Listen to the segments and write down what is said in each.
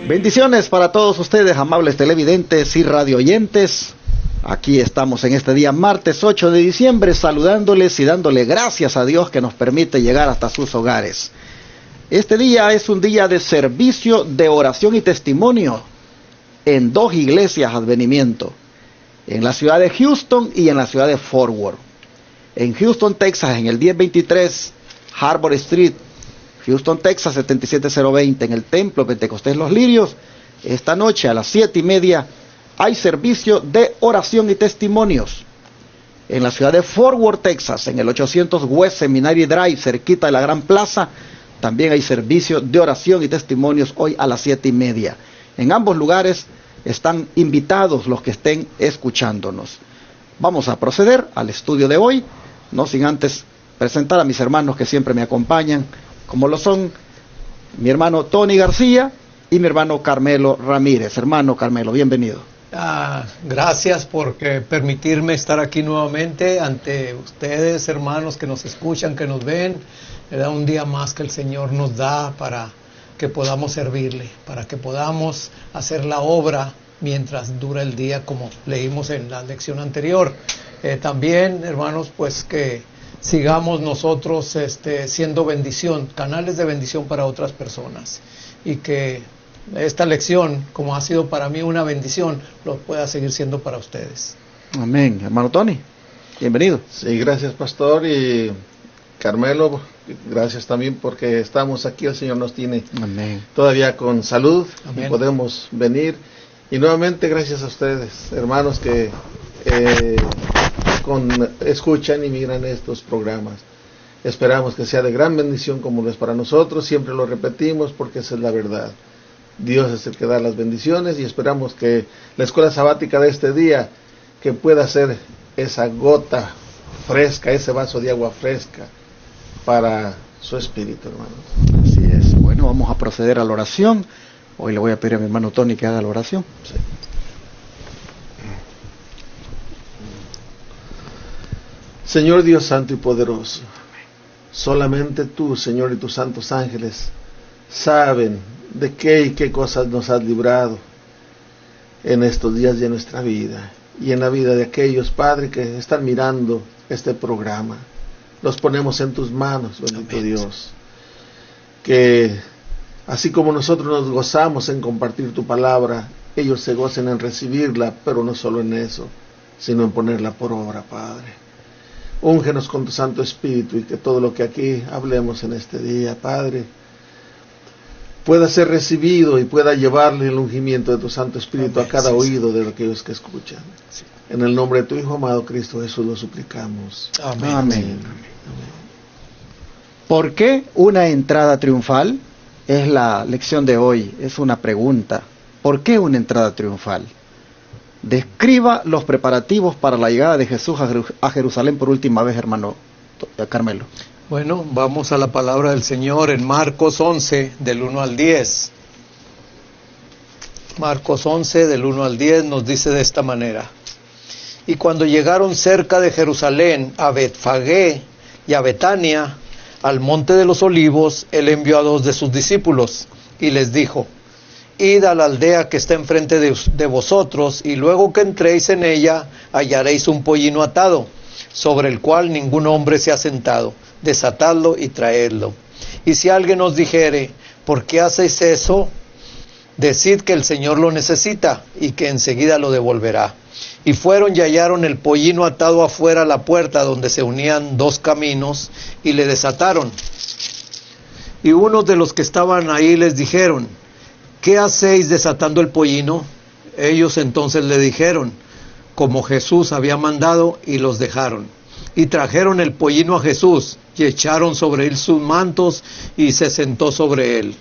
Bendiciones para todos ustedes, amables televidentes y radioyentes. Aquí estamos en este día, martes 8 de diciembre, saludándoles y dándole gracias a Dios que nos permite llegar hasta sus hogares. Este día es un día de servicio, de oración y testimonio en dos iglesias Advenimiento, en la ciudad de Houston y en la ciudad de Fort Worth. En Houston, Texas, en el 1023 Harbor Street, Houston, Texas, 77020, en el Templo Pentecostés Los Lirios. Esta noche a las 7:30 hay servicio de oración y testimonios. En la ciudad de Fort Worth, Texas, en el 800 West Seminary Drive, cerquita de la Gran Plaza, también hay servicio de oración y testimonios hoy a las 7:30. En ambos lugares están invitados los que estén escuchándonos. Vamos a proceder al estudio de hoy, no sin antes presentar a mis hermanos que siempre me acompañan, como lo son mi hermano Tony García y mi hermano Carmelo Ramírez. Hermano Carmelo, bienvenido. Gracias por permitirme estar aquí nuevamente ante ustedes, hermanos que nos escuchan, que nos ven. Era un día más que el Señor nos da para que podamos servirle, para que podamos hacer la obra mientras dura el día, como leímos en la lección anterior. También, hermanos, pues que sigamos nosotros siendo bendición, canales de bendición para otras personas, y que esta lección, como ha sido para mí una bendición, lo pueda seguir siendo para ustedes. Amén. Hermano Tony, bienvenido. Sí, gracias, pastor, y Carmelo, gracias también porque estamos aquí, el Señor nos tiene Amén. Todavía con salud. Amén. Y podemos venir, y nuevamente gracias a ustedes, hermanos que escuchan y miran estos programas. Esperamos que sea de gran bendición como lo es para nosotros. Siempre lo repetimos porque esa es la verdad. Dios es el que da las bendiciones, y esperamos que la escuela sabática de este día que pueda ser esa gota fresca, ese vaso de agua fresca para su espíritu, hermanos. Así es. Bueno, vamos a proceder a la oración. Hoy le voy a pedir a mi hermano Tony que haga la oración. Sí. Señor Dios santo y poderoso, solamente tú, Señor, y tus santos ángeles saben de qué y qué cosas nos has librado en estos días de nuestra vida y en la vida de aquellos, Padre, que están mirando este programa. Los ponemos en tus manos, bendito Amén. Dios, que así como nosotros nos gozamos en compartir tu palabra, ellos se gocen en recibirla, pero no solo en eso, sino en ponerla por obra, Padre. Úngenos con tu Santo Espíritu, y que todo lo que aquí hablemos en este día, Padre, pueda ser recibido y pueda llevarle el ungimiento de tu Santo Espíritu a cada oído de aquellos que escuchan. Sí. En el nombre de tu Hijo amado Cristo Jesús lo suplicamos. Amén. Amén. ¿Por qué una entrada triunfal? Es la lección de hoy, es una pregunta. ¿Por qué una entrada triunfal? Describa los preparativos para la llegada de Jesús a Jerusalén por última vez, hermano Carmelo. Bueno, vamos a la palabra del Señor en Marcos 11, del 1 al 10. Marcos 11, del 1 al 10, nos dice de esta manera: Y cuando llegaron cerca de Jerusalén, a Betfagé y a Betania, al monte de los olivos, él envió a 2 de sus discípulos, y les dijo: Id a la aldea que está enfrente de vosotros, y luego que entréis en ella, hallaréis un pollino atado, sobre el cual ningún hombre se ha sentado. Desatadlo y traedlo. Y si alguien os dijere: ¿por qué hacéis eso? Decid que el Señor lo necesita, y que enseguida lo devolverá. Y fueron y hallaron el pollino atado afuera a la puerta, donde se unían 2 caminos, y le desataron. Y unos de los que estaban ahí les dijeron: ¿qué hacéis desatando el pollino? Ellos entonces le dijeron como Jesús había mandado, y los dejaron. Y trajeron el pollino a Jesús, y echaron sobre él sus mantos, y se sentó sobre él.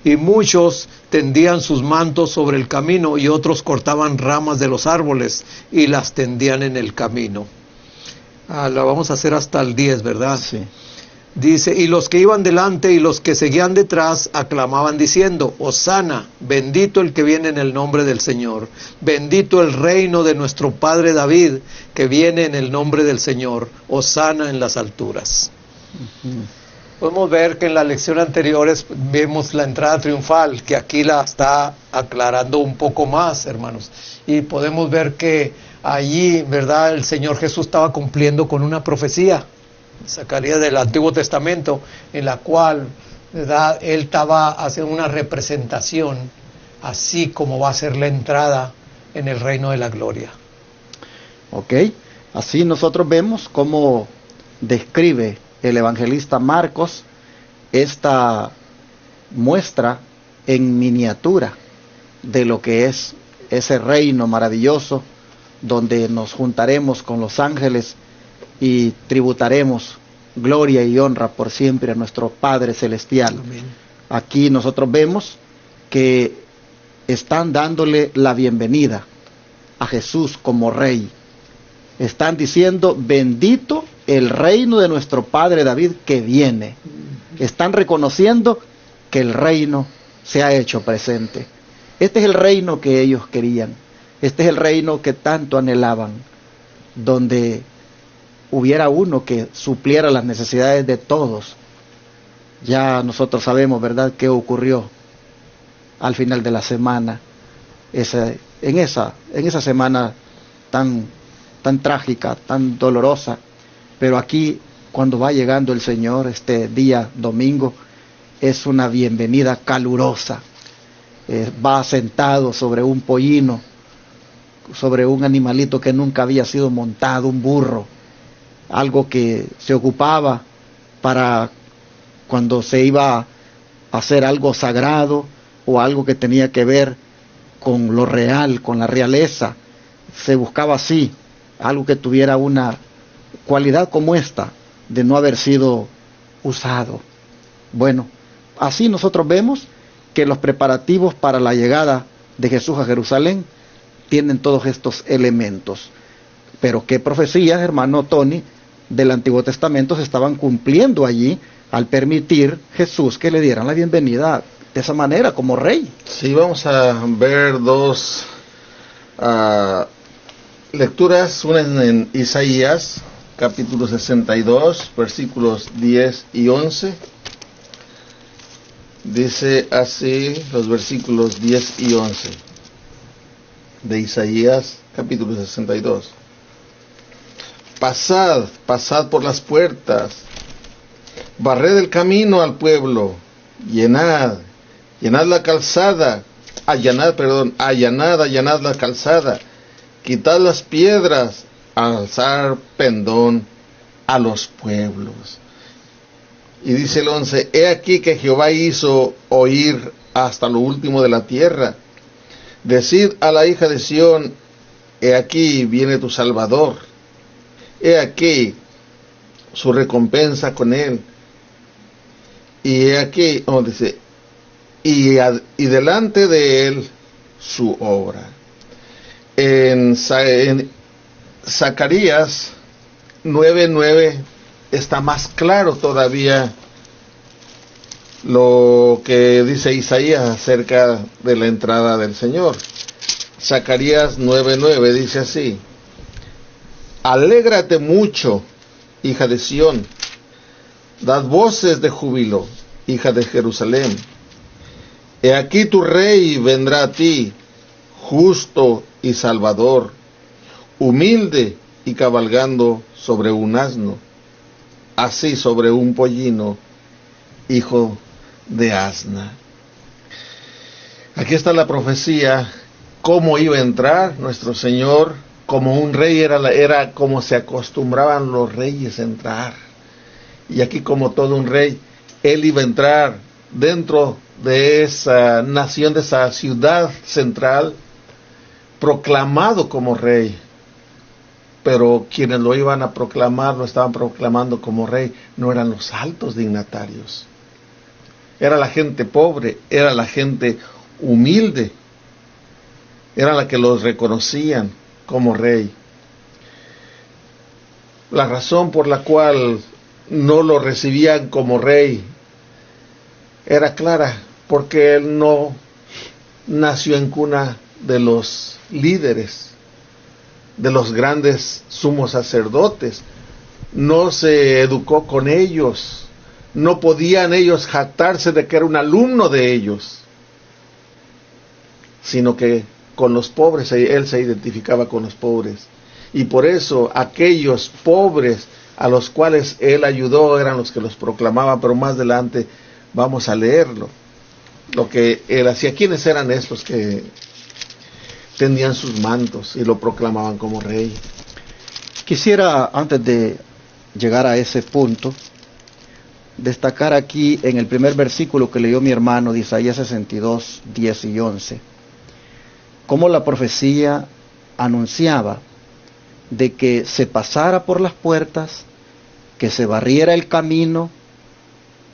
Y muchos tendían sus mantos sobre el camino, y otros cortaban ramas de los árboles, y las tendían en el camino. La vamos a hacer hasta el 10, ¿verdad? Sí. Dice: y los que iban delante y los que seguían detrás aclamaban diciendo: Hosana, bendito el que viene en el nombre del Señor, bendito el reino de nuestro padre David, que viene en el nombre del Señor, Hosana en las alturas. Podemos ver que en la lección anterior vemos la entrada triunfal, que aquí la está aclarando un poco más, hermanos. Y podemos ver que allí, ¿verdad?, el Señor Jesús estaba cumpliendo con una profecía, Zacarías del Antiguo Testamento, en la cual, ¿verdad?, él estaba haciendo una representación, así como va a ser la entrada en el reino de la gloria. Ok, así nosotros vemos cómo describe el evangelista Marcos esta muestra en miniatura de lo que es ese reino maravilloso donde nos juntaremos con los ángeles y tributaremos gloria y honra por siempre a nuestro Padre Celestial. Amén. Aquí nosotros vemos que están dándole la bienvenida a Jesús como Rey. Están diciendo, bendito el reino de nuestro Padre David que viene. Están reconociendo que el reino se ha hecho presente. Este es el reino que ellos querían. Este es el reino que tanto anhelaban, donde hubiera uno que supliera las necesidades de todos. Ya nosotros sabemos, ¿verdad?, qué ocurrió al final de la semana, en esa semana tan trágica, tan dolorosa. Pero aquí, cuando va llegando el Señor, este día domingo, es una bienvenida calurosa. Va sentado sobre un pollino, sobre un animalito que nunca había sido montado, un burro, algo que se ocupaba para cuando se iba a hacer algo sagrado o algo que tenía que ver con lo real, con la realeza. Se buscaba así, algo que tuviera una cualidad como esta, de no haber sido usado. Bueno, así nosotros vemos que los preparativos para la llegada de Jesús a Jerusalén tienen todos estos elementos. Pero qué profecías, hermano Tony, del Antiguo Testamento se estaban cumpliendo allí al permitir Jesús que le dieran la bienvenida de esa manera, como Rey. Sí, vamos a ver dos lecturas, una en Isaías, capítulo 62, versículos 10 y 11. Dice así los versículos 10 y 11 de Isaías, capítulo 62. Pasad, pasad por las puertas, barred el camino al pueblo, llenad la calzada, allanad la calzada, quitad las piedras, alzar pendón a los pueblos. Y dice el 11, he aquí que Jehová hizo oír hasta lo último de la tierra. Decid a la hija de Sión, he aquí viene tu Salvador. He aquí su recompensa con él. Y he aquí, dice, y delante de él su obra. En Zacarías 9:9 está más claro todavía lo que dice Isaías acerca de la entrada del Señor. Zacarías 9:9 dice así: alégrate mucho, hija de Sión, dad voces de júbilo, hija de Jerusalén. He aquí tu rey vendrá a ti, justo y salvador, humilde y cabalgando sobre un asno, así sobre un pollino, hijo de asna. Aquí está la profecía, cómo iba a entrar nuestro Señor, como un rey, era como se acostumbraban los reyes a entrar. Y aquí, como todo un rey, él iba a entrar dentro de esa nación, de esa ciudad central, proclamado como rey. Pero quienes lo iban a proclamar, lo estaban proclamando como rey, no eran los altos dignatarios. Era la gente pobre, era la gente humilde, era la que los reconocían como rey. La razón por la cual no lo recibían como rey era clara, porque él no nació en cuna de los líderes, de los grandes sumos sacerdotes, no se educó con ellos, no podían ellos jactarse de que era un alumno de ellos, sino que con los pobres, él se identificaba con los pobres. Y por eso aquellos pobres a los cuales él ayudó eran los que los proclamaban, pero más adelante vamos a leerlo, lo que él hacía. ¿Quiénes eran estos que tendían sus mantos y lo proclamaban como rey? Quisiera, antes de llegar a ese punto, destacar aquí en el primer versículo que leyó mi hermano de Isaías 62, 10 y 11, cómo la profecía anunciaba de que se pasara por las puertas, que se barriera el camino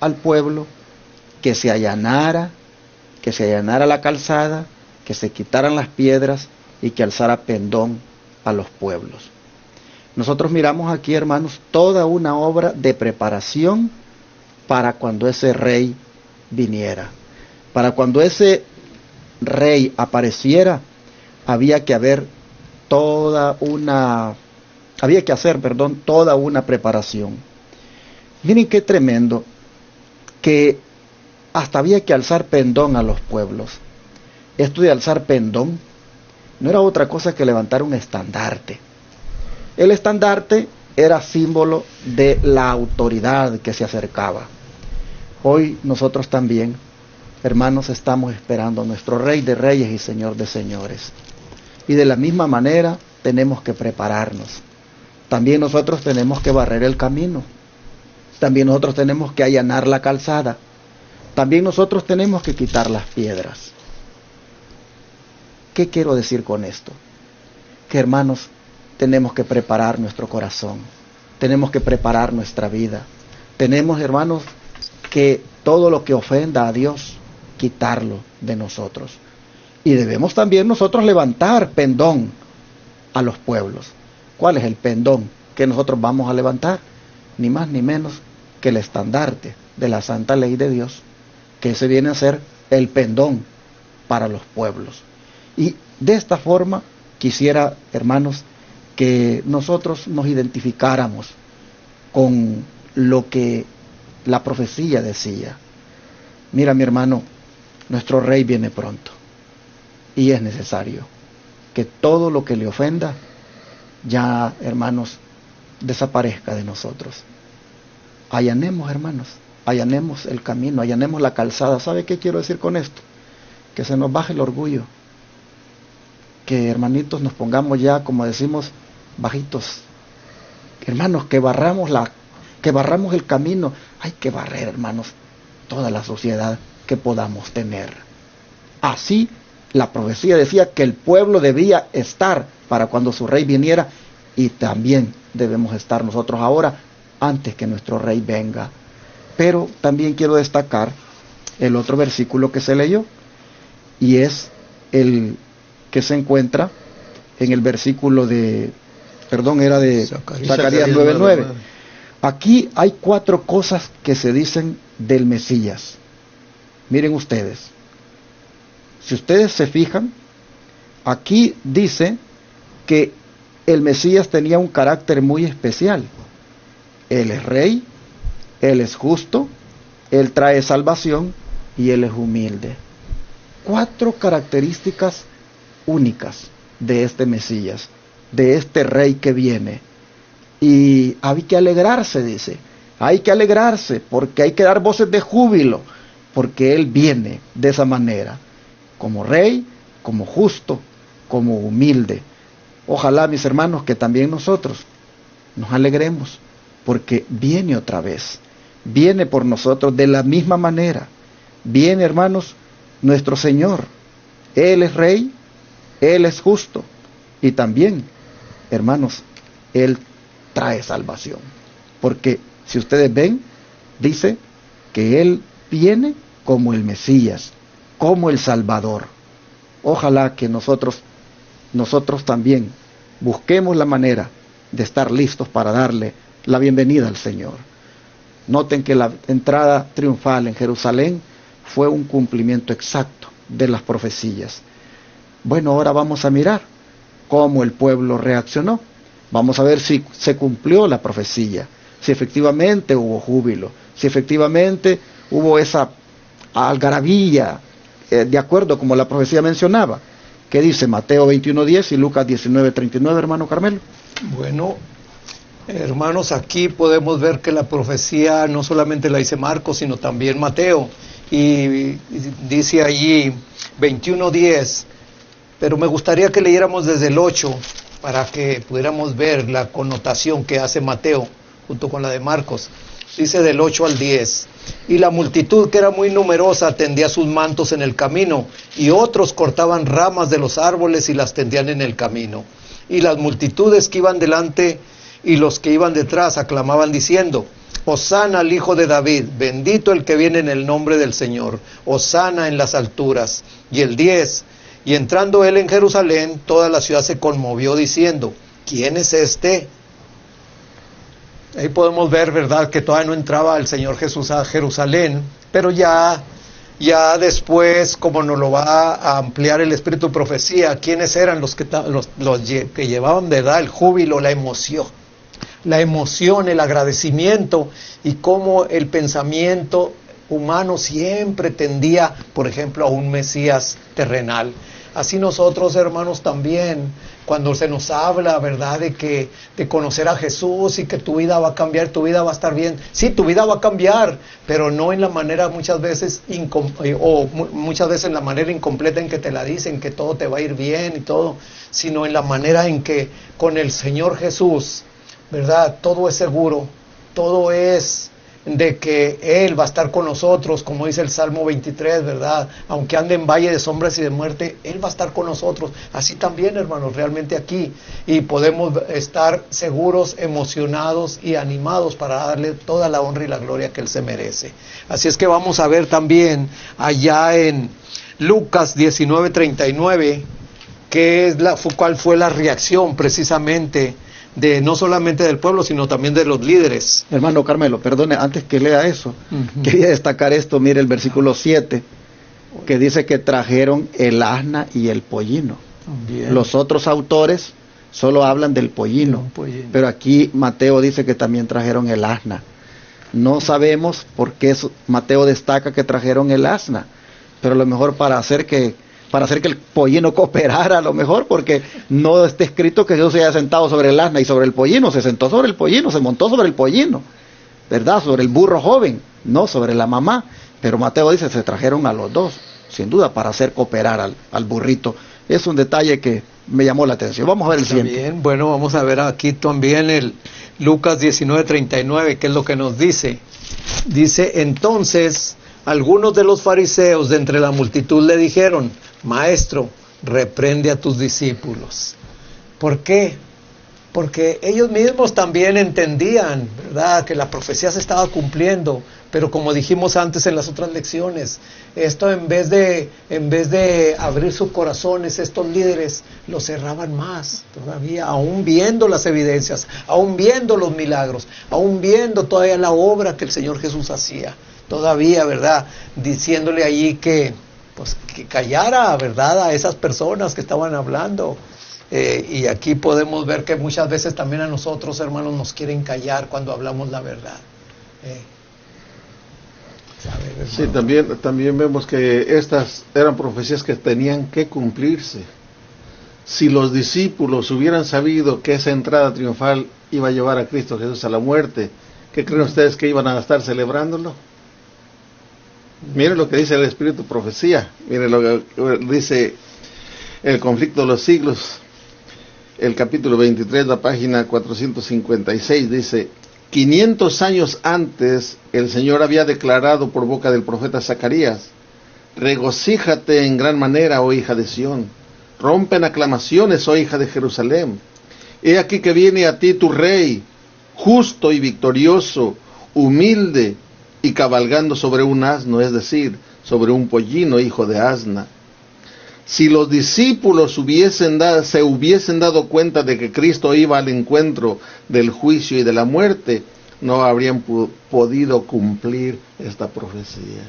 al pueblo, que se allanara la calzada, que se quitaran las piedras y que alzara pendón a los pueblos. Nosotros miramos aquí, hermanos, toda una obra de preparación para cuando ese rey viniera. Para cuando ese rey apareciera, había que hacer toda una preparación. Miren qué tremendo, que hasta había que alzar pendón a los pueblos. Esto de alzar pendón no era otra cosa que levantar un estandarte. El estandarte era símbolo de la autoridad que se acercaba. Hoy nosotros también, hermanos, estamos esperando a nuestro Rey de Reyes y Señor de Señores. Y de la misma manera tenemos que prepararnos. También nosotros tenemos que barrer el camino. También nosotros tenemos que allanar la calzada. También nosotros tenemos que quitar las piedras. ¿Qué quiero decir con esto? Que, hermanos, tenemos que preparar nuestro corazón. Tenemos que preparar nuestra vida. Tenemos, hermanos, que todo lo que ofenda a Dios, quitarlo de nosotros. Y debemos también nosotros levantar pendón a los pueblos. ¿Cuál es el pendón que nosotros vamos a levantar? Ni más ni menos que el estandarte de la santa ley de Dios, que ese viene a ser el pendón para los pueblos. Y de esta forma quisiera, hermanos, que nosotros nos identificáramos con lo que la profecía decía. Mira, mi hermano, nuestro rey viene pronto. Y es necesario que todo lo que le ofenda ya, hermanos, desaparezca de nosotros. Allanemos, hermanos, allanemos el camino, allanemos la calzada. ¿Sabe qué quiero decir con esto? Que se nos baje el orgullo. Que, hermanitos, nos pongamos ya, como decimos, bajitos. Hermanos, que barramos el camino. Hay que barrer, hermanos, toda la sociedad que podamos tener. Así la profecía decía que el pueblo debía estar para cuando su rey viniera, y también debemos estar nosotros ahora antes que nuestro rey venga. Pero también quiero destacar el otro versículo que se leyó, y es el que se encuentra en el versículo de Zacarías 9:9. Aquí hay 4 cosas que se dicen del Mesías. Miren ustedes, si ustedes se fijan, aquí dice que el Mesías tenía un carácter muy especial. Él es rey, él es justo, él trae salvación y él es humilde. 4 características únicas de este Mesías, de este rey que viene. Y hay que alegrarse, dice, hay que alegrarse porque hay que dar voces de júbilo, porque él viene de esa manera, como rey, como justo, como humilde. Ojalá, mis hermanos, que también nosotros nos alegremos, porque viene otra vez, viene por nosotros de la misma manera. Viene, hermanos, nuestro Señor. Él es rey, él es justo, y también, hermanos, él trae salvación. Porque si ustedes ven, dice que él viene como el Mesías, como el Salvador. Ojalá que nosotros también busquemos la manera de estar listos para darle la bienvenida al Señor. Noten que la entrada triunfal en Jerusalén fue un cumplimiento exacto de las profecías. Bueno, ahora vamos a mirar cómo el pueblo reaccionó. Vamos a ver si se cumplió la profecía, si efectivamente hubo júbilo, si efectivamente hubo esa algarabía, de acuerdo como la profecía mencionaba. ¿Qué dice Mateo 21:10 y Lucas 19:39, hermano Carmelo? Bueno, hermanos, aquí podemos ver que la profecía no solamente la dice Marcos, sino también Mateo. Y dice allí 21:10, pero me gustaría que leyéramos desde el 8 para que pudiéramos ver la connotación que hace Mateo junto con la de Marcos. Dice del 8 al 10. Y la multitud, que era muy numerosa, tendía sus mantos en el camino, y otros cortaban ramas de los árboles y las tendían en el camino. Y las multitudes que iban delante y los que iban detrás aclamaban diciendo: Hosana al Hijo de David, bendito el que viene en el nombre del Señor, Hosana en las alturas. Y el 10, y entrando él en Jerusalén, toda la ciudad se conmovió diciendo: ¿quién es este? Ahí podemos ver, ¿verdad?, que todavía no entraba el Señor Jesús a Jerusalén, pero ya después, como nos lo va a ampliar el Espíritu de Profecía, ¿quiénes eran los que llevaban, ¿verdad?, el júbilo, la emoción, el agradecimiento, y cómo el pensamiento humano siempre tendía, por ejemplo, a un Mesías terrenal? Así nosotros, hermanos, también, cuando se nos habla, ¿verdad?, de conocer a Jesús y que tu vida va a cambiar, tu vida va a estar bien. Sí, tu vida va a cambiar, pero no en la manera muchas veces en la manera incompleta en que te la dicen, que todo te va a ir bien y todo, sino en la manera en que con el Señor Jesús, ¿verdad?, todo es seguro, todo es de que Él va a estar con nosotros, como dice el Salmo 23, ¿verdad? Aunque ande en valle de sombras y de muerte, Él va a estar con nosotros. Así también, hermanos, realmente aquí. Y podemos estar seguros, emocionados y animados para darle toda la honra y la gloria que Él se merece. Así es que vamos a ver también allá en Lucas 19:39, cuál fue la reacción precisamente no solamente del pueblo, sino también de los líderes. Hermano Carmelo, perdone, antes que lea eso, quería destacar esto. Mire el versículo 7, que dice que trajeron el asna y el pollino. Bien. Los otros autores solo hablan del pollino, pero aquí Mateo dice que también trajeron el asna. No sabemos por qué Mateo destaca que trajeron el asna, pero a lo mejor para hacer que el pollino cooperara, a lo mejor, porque no está escrito que Jesús se haya sentado sobre el asna y sobre el pollino. Se sentó sobre el pollino, se montó sobre el pollino, ¿verdad?, sobre el burro joven, no sobre la mamá. Pero Mateo dice, se trajeron a los dos, sin duda, para hacer cooperar al burrito. Es un detalle que me llamó la atención. Vamos a ver el siguiente. Bien, bueno, vamos a ver aquí también el Lucas 19:39, que es lo que nos dice. Dice: entonces algunos de los fariseos de entre la multitud le dijeron: Maestro, reprende a tus discípulos. ¿Por qué? Porque ellos mismos también entendían, ¿verdad?, que la profecía se estaba cumpliendo, pero como dijimos antes en las otras lecciones, esto en vez de abrir sus corazones, estos líderes lo cerraban más todavía, aún viendo las evidencias, aún viendo los milagros, aún viendo todavía la obra que el Señor Jesús hacía, todavía, ¿verdad?, diciéndole allí que callara, ¿verdad?, a esas personas que estaban hablando. Y aquí podemos ver que muchas veces también a nosotros, hermanos, nos quieren callar cuando hablamos la verdad. Sí, también vemos que estas eran profecías que tenían que cumplirse. Si los discípulos hubieran sabido que esa entrada triunfal iba a llevar a Cristo Jesús a la muerte, ¿qué creen ustedes que iban a estar celebrándolo? Miren lo que dice el Espíritu Profecía. Miren lo que dice el Conflicto de los Siglos, el capítulo 23, la página 456. Dice: 500 años antes el Señor había declarado por boca del profeta Zacarías: regocíjate en gran manera, oh hija de Sión, rompen aclamaciones, oh hija de Jerusalén. He aquí que viene a ti tu rey, justo y victorioso, humilde y cabalgando sobre un asno, es decir, sobre un pollino, hijo de asna. Si los discípulos se hubiesen dado cuenta de que Cristo iba al encuentro del juicio y de la muerte, no habrían podido cumplir esta profecía.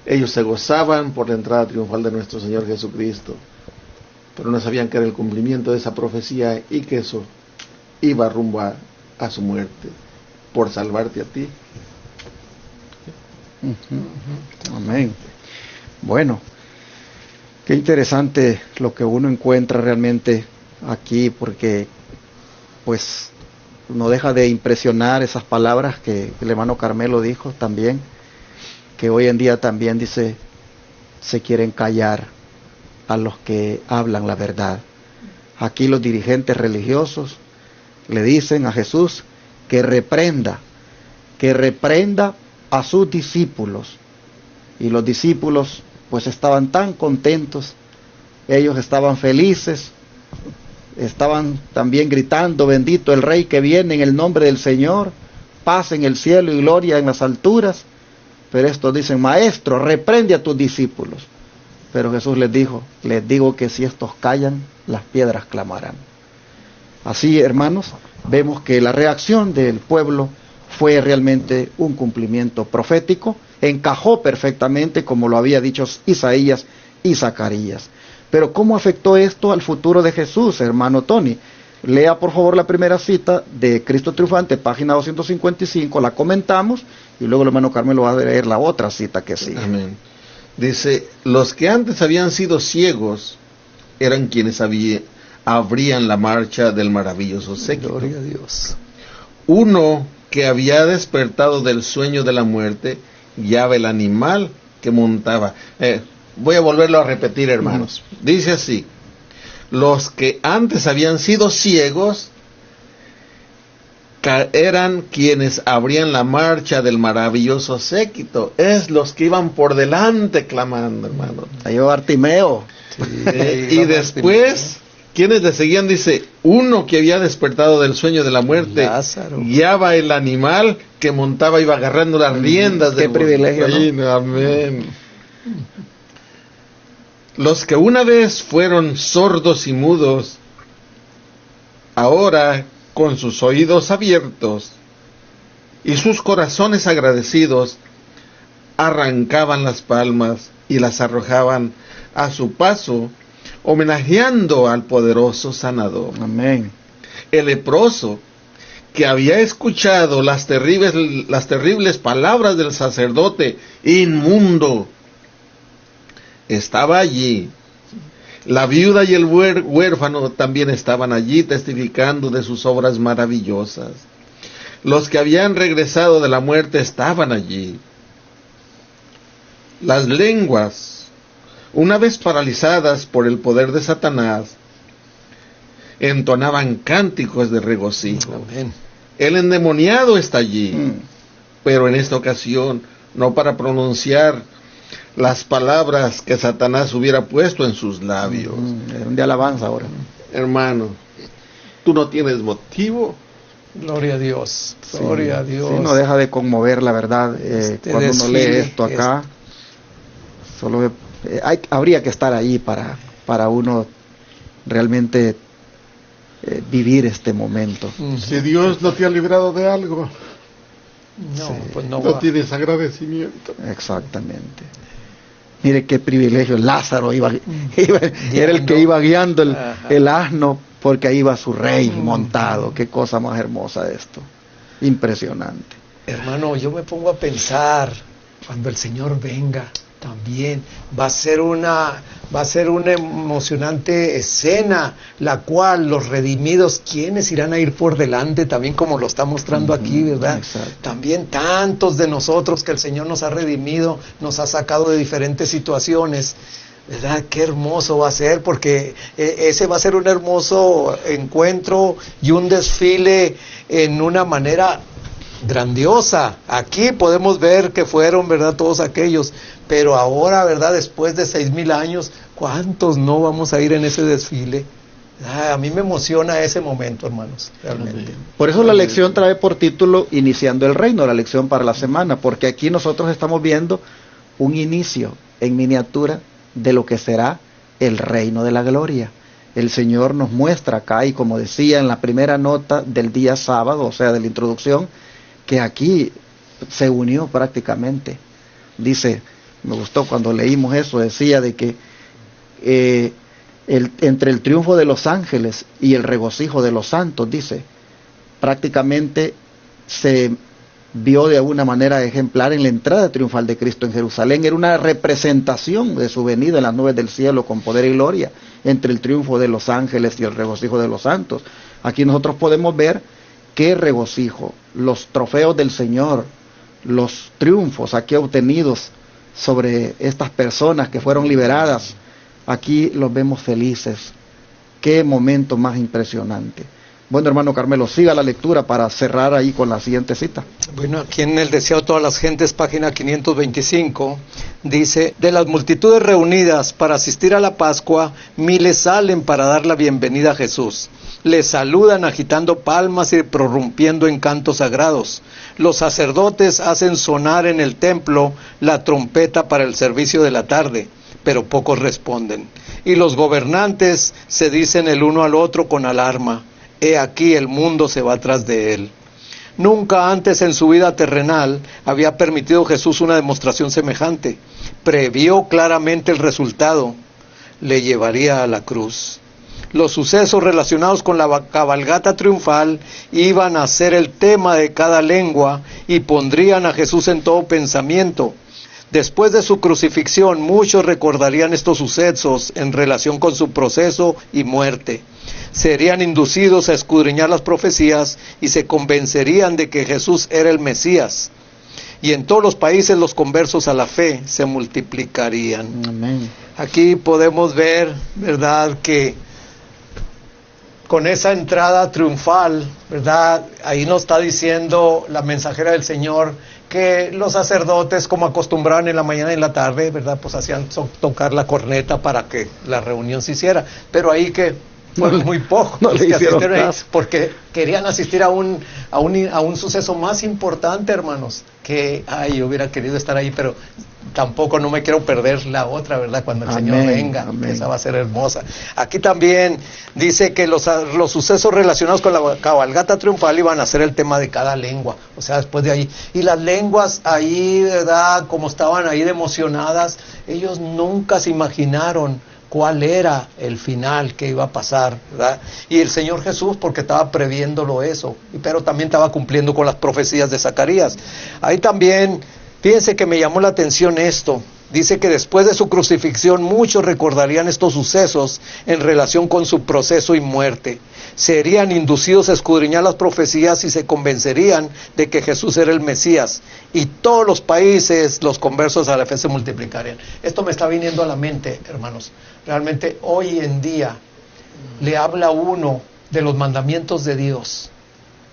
Ellos se gozaban por la entrada triunfal de nuestro Señor Jesucristo, pero no sabían que era el cumplimiento de esa profecía y que eso iba rumbo a su muerte, por salvarte a ti Amén. Bueno, qué interesante lo que uno encuentra realmente aquí, porque pues no deja de impresionar esas palabras que el hermano Carmelo dijo también, que hoy en día también dice, se quieren callar a los que hablan la verdad. Aquí los dirigentes religiosos le dicen a Jesús que reprenda a sus discípulos. Y los discípulos pues estaban tan contentos, ellos estaban felices, estaban también gritando, bendito el Rey que viene en el nombre del Señor, paz en el cielo y gloria en las alturas. Pero estos dicen, maestro, reprende a tus discípulos. Pero Jesús les dijo, les digo que si estos callan, las piedras clamarán. Así, hermanos, vemos que la reacción del pueblo fue realmente un cumplimiento profético, encajó perfectamente como lo había dicho Isaías y Zacarías. Pero ¿cómo afectó esto al futuro de Jesús, hermano Tony? Lea por favor la primera cita de Cristo Triunfante, página 255, la comentamos, y luego el hermano Carmelo va a leer la otra cita que sigue. Amén. Dice, los que antes habían sido ciegos eran quienes abrían la marcha del maravilloso séquito. Gloria a Dios. Uno que había despertado del sueño de la muerte, guiaba el animal que montaba. Voy a volverlo a repetir, hermanos. Dice así, los que antes habían sido ciegos eran quienes abrían la marcha del maravilloso séquito. Es los que iban por delante clamando, hermano. Ahí va Bartimeo. Sí, y después, quienes le seguían, dice, uno que había despertado del sueño de la muerte, Lázaro, guiaba el animal que montaba, iba agarrando las riendas Qué del privilegio, ¿no? Amén. Los que una vez fueron sordos y mudos, ahora con sus oídos abiertos y sus corazones agradecidos, arrancaban las palmas y las arrojaban a su paso, homenajeando al poderoso sanador. Amén. El leproso, que había escuchado las terribles palabras del sacerdote inmundo, estaba allí. La viuda y el huérfano también estaban allí testificando de sus obras maravillosas. Los que habían regresado de la muerte estaban allí. Las lenguas, una vez paralizadas por el poder de Satanás, entonaban cánticos de regocijo. amén. El endemoniado está allí, pero en esta ocasión no para pronunciar las palabras que Satanás hubiera puesto en sus labios. De alabanza ahora. Hermano, tú no tienes motivo. Gloria a Dios, gloria a Dios. Sí, no deja de conmover, la verdad, cuando uno lee esto acá. Solo habría que estar ahí para uno realmente vivir este momento. Si Dios no te ha librado de algo, No, pues no no va. tienes agradecimiento. Exactamente. Mire qué privilegio, Lázaro era el que iba guiando el asno, porque ahí iba su rey montado. Qué cosa más hermosa esto. Impresionante. Hermano, yo me pongo a pensar, cuando el Señor venga, también va a ser una emocionante escena, la cual los redimidos, quienes irán a ir por delante, también como lo está mostrando aquí, ¿verdad? Exacto. También tantos de nosotros que el Señor nos ha redimido, nos ha sacado de diferentes situaciones, ¿verdad? Qué hermoso va a ser, porque ese va a ser un hermoso encuentro y un desfile en una manera grandiosa. Aquí podemos ver que fueron, ¿verdad?, todos aquellos, pero ahora, ¿verdad?, después de 6,000 años, ¿cuántos no vamos a ir en ese desfile? A mí me emociona ese momento, hermanos, realmente. Por eso la lección trae por título Iniciando el Reino, la lección para la semana, porque aquí nosotros estamos viendo un inicio en miniatura de lo que será el reino de la gloria. El Señor nos muestra acá, y como decía en la primera nota del día sábado, o sea, de la introducción, que aquí se unió prácticamente. Dice, me gustó cuando leímos eso, decía de que entre el triunfo de los ángeles y el regocijo de los santos, dice, prácticamente se vio de alguna manera ejemplar en la entrada triunfal de Cristo en Jerusalén. Era una representación de su venida en las nubes del cielo con poder y gloria, entre el triunfo de los ángeles y el regocijo de los santos. Aquí nosotros podemos ver qué regocijo, los trofeos del Señor, los triunfos aquí obtenidos sobre estas personas que fueron liberadas. Aquí los vemos felices. Qué momento más impresionante. Bueno, hermano Carmelo, siga la lectura para cerrar ahí con la siguiente cita. Bueno, aquí en el Deseo de todas las gentes, página 525, dice: de las multitudes reunidas para asistir a la Pascua, miles salen para dar la bienvenida a Jesús. Le saludan agitando palmas y prorrumpiendo en cantos sagrados. Los sacerdotes hacen sonar en el templo la trompeta para el servicio de la tarde, pero pocos responden. Y los gobernantes se dicen el uno al otro con alarma: he aquí el mundo se va tras de él. Nunca antes en su vida terrenal había permitido Jesús una demostración semejante. Previó claramente el resultado: le llevaría a la cruz. Los sucesos relacionados con la cabalgata triunfal iban a ser el tema de cada lengua y pondrían a Jesús en todo pensamiento. Después de su crucifixión, muchos recordarían estos sucesos en relación con su proceso y muerte. Serían inducidos a escudriñar las profecías y se convencerían de que Jesús era el Mesías. Y en todos los países los conversos a la fe se multiplicarían. Amén. Aquí podemos ver, ¿verdad?, que con esa entrada triunfal, ¿verdad?, ahí nos está diciendo la mensajera del Señor que los sacerdotes, como acostumbraban en la mañana y en la tarde, ¿verdad?, pues hacían tocar la corneta para que la reunión se hiciera. Pero ahí que muy poco, no le hicieron caso, porque querían asistir a un suceso más importante, hermanos, que yo hubiera querido estar ahí, pero tampoco no me quiero perder la otra, ¿verdad?, cuando el Señor venga, que esa va a ser hermosa. Aquí también dice que los sucesos relacionados con la cabalgata triunfal iban a ser el tema de cada lengua, o sea, después de ahí. Y las lenguas ahí, ¿verdad?, como estaban ahí de emocionadas, ellos nunca se imaginaron cuál era el final que iba a pasar, ¿verdad? Y el Señor Jesús, porque estaba previéndolo eso, pero también estaba cumpliendo con las profecías de Zacarías. Ahí también, fíjense que me llamó la atención esto. Dice que después de su crucifixión muchos recordarían estos sucesos en relación con su proceso y muerte. Serían inducidos a escudriñar las profecías y se convencerían de que Jesús era el Mesías. Y todos los países, los conversos a la fe se multiplicarían. Esto me está viniendo a la mente, hermanos. Realmente hoy en día le habla uno de los mandamientos de Dios,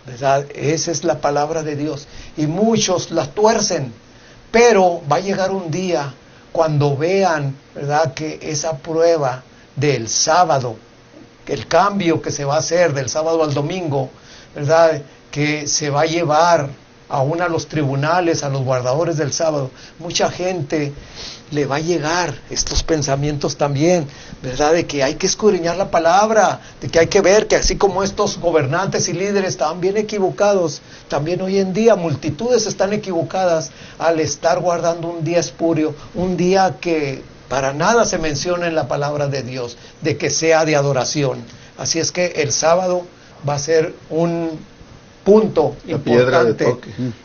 ¿verdad? Esa es la palabra de Dios. Y muchos la tuercen. Pero va a llegar un día cuando vean, ¿verdad?, que esa prueba del sábado, el cambio que se va a hacer del sábado al domingo, ¿verdad?, que se va a llevar aún a los tribunales, a los guardadores del sábado, mucha gente le va a llegar estos pensamientos también, ¿verdad?, de que hay que escudriñar la palabra, de que hay que ver que así como estos gobernantes y líderes estaban bien equivocados, también hoy en día multitudes están equivocadas al estar guardando un día espurio, un día que para nada se menciona en la palabra de Dios, de que sea de adoración. Así es que el sábado va a ser un punto importante,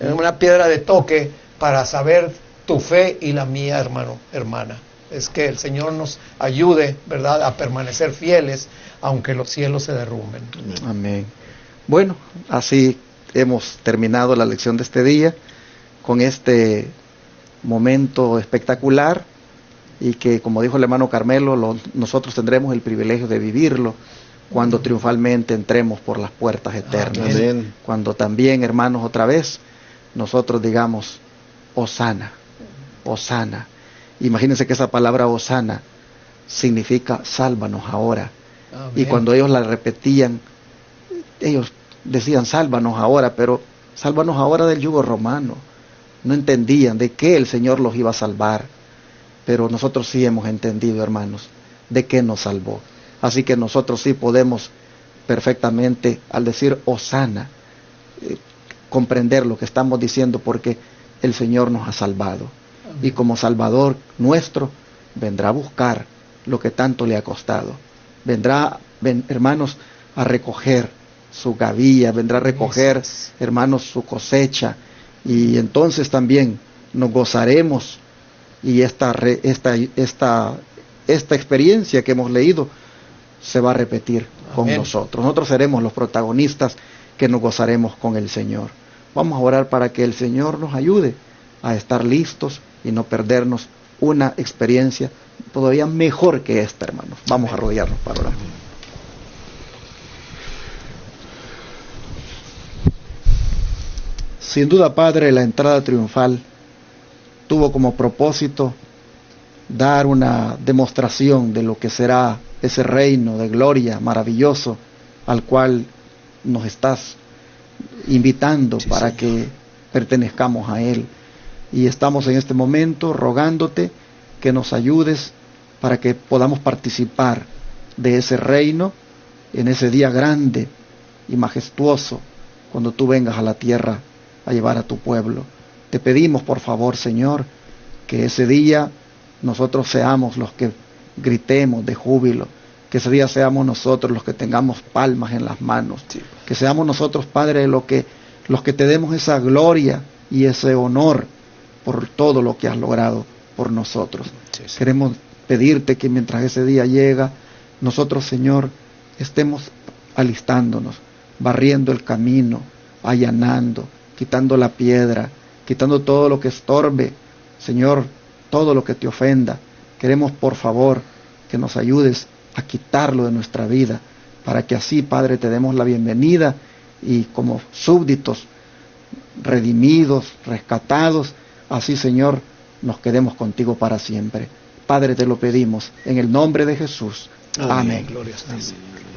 una piedra de toque para saber tu fe y la mía, hermano, hermana. Es que el Señor nos ayude, ¿verdad?, a permanecer fieles, aunque los cielos se derrumben. Amén. Bueno, así hemos terminado la lección de este día, con este momento espectacular, y que, como dijo el hermano Carmelo, nosotros tendremos el privilegio de vivirlo cuando triunfalmente entremos por las puertas eternas. Amén. Cuando también, hermanos, otra vez, nosotros digamos, Hosana, Hosana. Imagínense que esa palabra Hosana significa sálvanos ahora. Amén. Y cuando ellos la repetían, ellos decían sálvanos ahora, pero sálvanos ahora del yugo romano. No entendían de qué el Señor los iba a salvar, pero nosotros sí hemos entendido, hermanos, de qué nos salvó. Así que nosotros sí podemos perfectamente, al decir Hosana, comprender lo que estamos diciendo, porque el Señor nos ha salvado. Amén. Y como Salvador nuestro, vendrá a buscar lo que tanto le ha costado. Vendrá, hermanos, a recoger su gavilla, vendrá a recoger, hermanos, su cosecha, Y entonces también nos gozaremos, y esta experiencia que hemos leído se va a repetir con Amén. nosotros. Nosotros seremos los protagonistas que nos gozaremos con el Señor. Vamos a orar para que el Señor nos ayude a estar listos y no perdernos una experiencia todavía mejor que esta, hermanos. Vamos a arrodillarnos para orar. Sin duda, Padre, la entrada triunfal tuvo como propósito dar una demostración de lo que será ese reino de gloria maravilloso al cual nos estás invitando para que pertenezcamos a Él. Y estamos en este momento rogándote que nos ayudes para que podamos participar de ese reino en ese día grande y majestuoso cuando tú vengas a la tierra a llevar a tu pueblo. Te pedimos, por favor, Señor, que ese día nosotros seamos los que gritemos de júbilo, que ese día seamos nosotros los que tengamos palmas en las manos, que seamos nosotros, Padre, los que te demos esa gloria y ese honor por todo lo que has logrado por nosotros. Queremos pedirte que mientras ese día llega, nosotros, Señor, estemos alistándonos, barriendo el camino, allanando, quitando la piedra, quitando todo lo que estorbe, Señor, todo lo que te ofenda. Queremos, por favor, que nos ayudes a quitarlo de nuestra vida, para que así, Padre, te demos la bienvenida y como súbditos, redimidos, rescatados, así, Señor, nos quedemos contigo para siempre. Padre, te lo pedimos en el nombre de Jesús. Amén. Gloria a ti, Señor.